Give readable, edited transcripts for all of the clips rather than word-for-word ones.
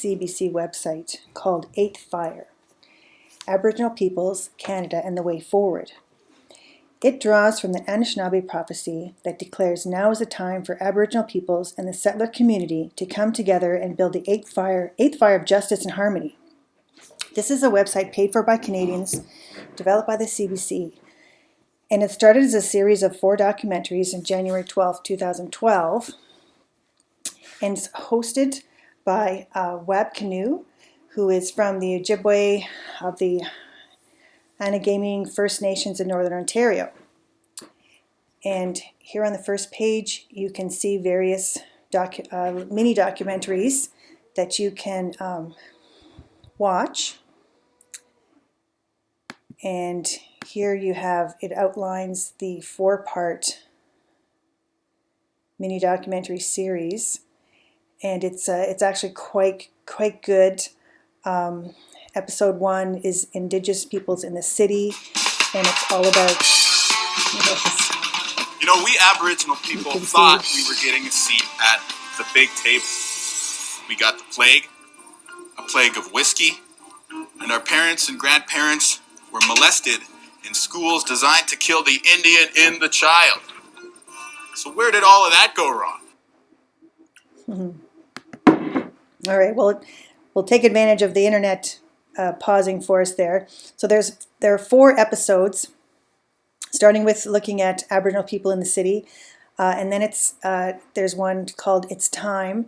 CBC website called Eighth Fire: Aboriginal Peoples, Canada and the Way Forward. It draws from the Anishinaabe prophecy that declares now is the time for Aboriginal peoples and the settler community to come together and build the eighth fire of justice and harmony. This is a website paid for by Canadians, developed by the CBC, and it started as a series of 4 documentaries on January 12, 2012, and it's hosted by Wab Kinew, who is from the Ojibwe of the Anagaming First Nations in Northern Ontario. And here on the first page, you can see various mini documentaries that you can watch. And here you have, it outlines the 4-part mini documentary series, and it's actually quite good. Episode 1 is Indigenous Peoples in the City, and it's all about You know, we Aboriginal people thought we were getting a seat at the big table. We got the plague, a plague of whiskey, and our parents and grandparents were molested in schools designed to kill the Indian in the child. So where did all of that go wrong? All right, well, we'll take advantage of the internet pausing for us there. So there are 4 episodes, starting with looking at Aboriginal people in the city, and then there's one called It's Time,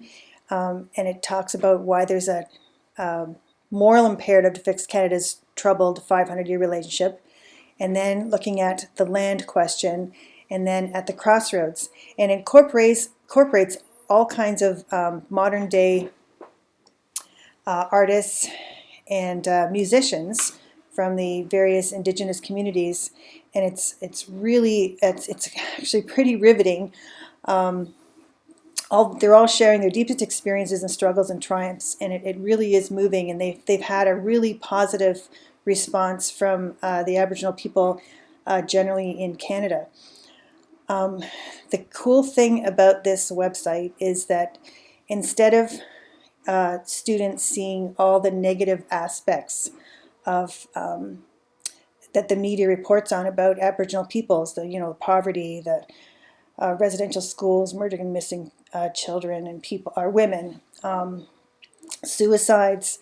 and it talks about why there's a moral imperative to fix Canada's troubled 500-year relationship, and then looking at the land question, and then at the crossroads, and incorporates all kinds of modern day artists and musicians from the various Indigenous communities, and it's actually pretty riveting. They're all sharing their deepest experiences and struggles and triumphs, and it really is moving, and they've had a really positive response from the Aboriginal people generally in Canada. The cool thing about this website is that instead of students seeing all the negative aspects of that the media reports on about Aboriginal peoples, the poverty, the residential schools, murdered and missing children and women, suicides,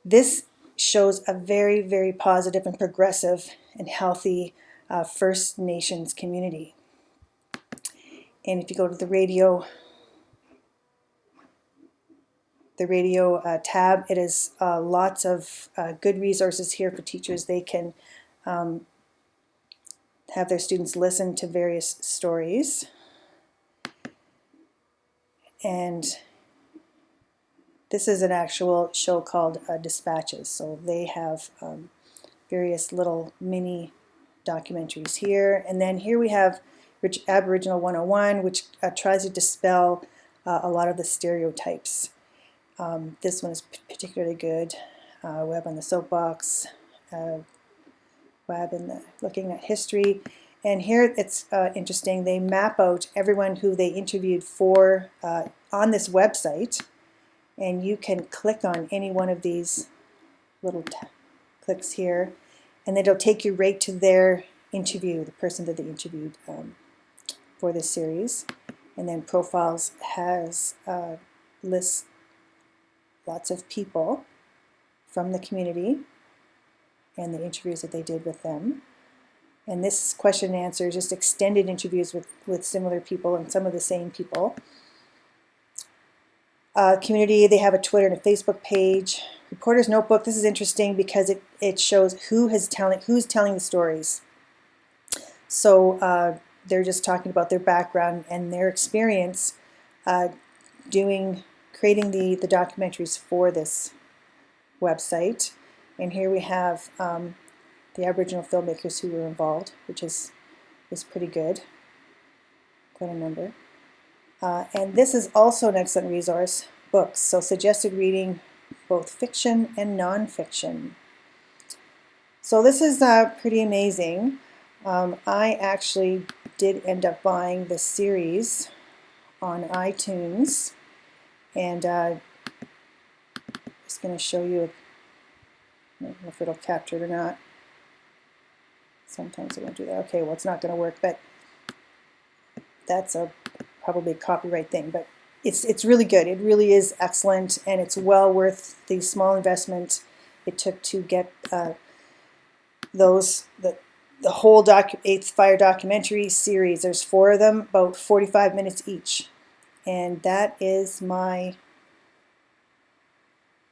this shows a very, very positive and progressive and healthy First Nations community. And if you go to the radio tab, it is lots of good resources here for teachers. They can have their students listen to various stories. And this is an actual show called Dispatches. So they have various little mini documentaries here. And then here we have Aboriginal 101, which tries to dispel a lot of the stereotypes. This one is particularly good. Web on the Soapbox, Web looking at history. And here it's interesting. They map out everyone who they interviewed for on this website, and you can click on any one of these little clicks here, and it'll take you right to their interview, the person that they interviewed for this series. And then Profiles has lists lots of people from the community and the interviews that they did with them. And this question and answer is just extended interviews with similar people and some of the same people. Community, they have a Twitter and a Facebook page. Reporter's Notebook, this is interesting because it shows who's telling the stories. So they're just talking about their background and their experience creating the documentaries for this website. And here we have the Aboriginal filmmakers who were involved, which is pretty good, quite a number. And this is also an excellent resource, books. So suggested reading, both fiction and non-fiction. So this is pretty amazing. I actually did end up buying this series on iTunes, and going to show you, I don't know if it'll capture it or not. Sometimes it won't do that. Okay, well, it's not going to work, but that's probably a copyright thing. But it's really good. It really is excellent, and it's well worth the small investment it took to get the whole Eighth Fire documentary series. There's 4 of them, about 45 minutes each. And that is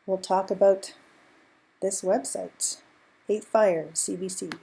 we'll talk about this website, Eighth Fire, CBC.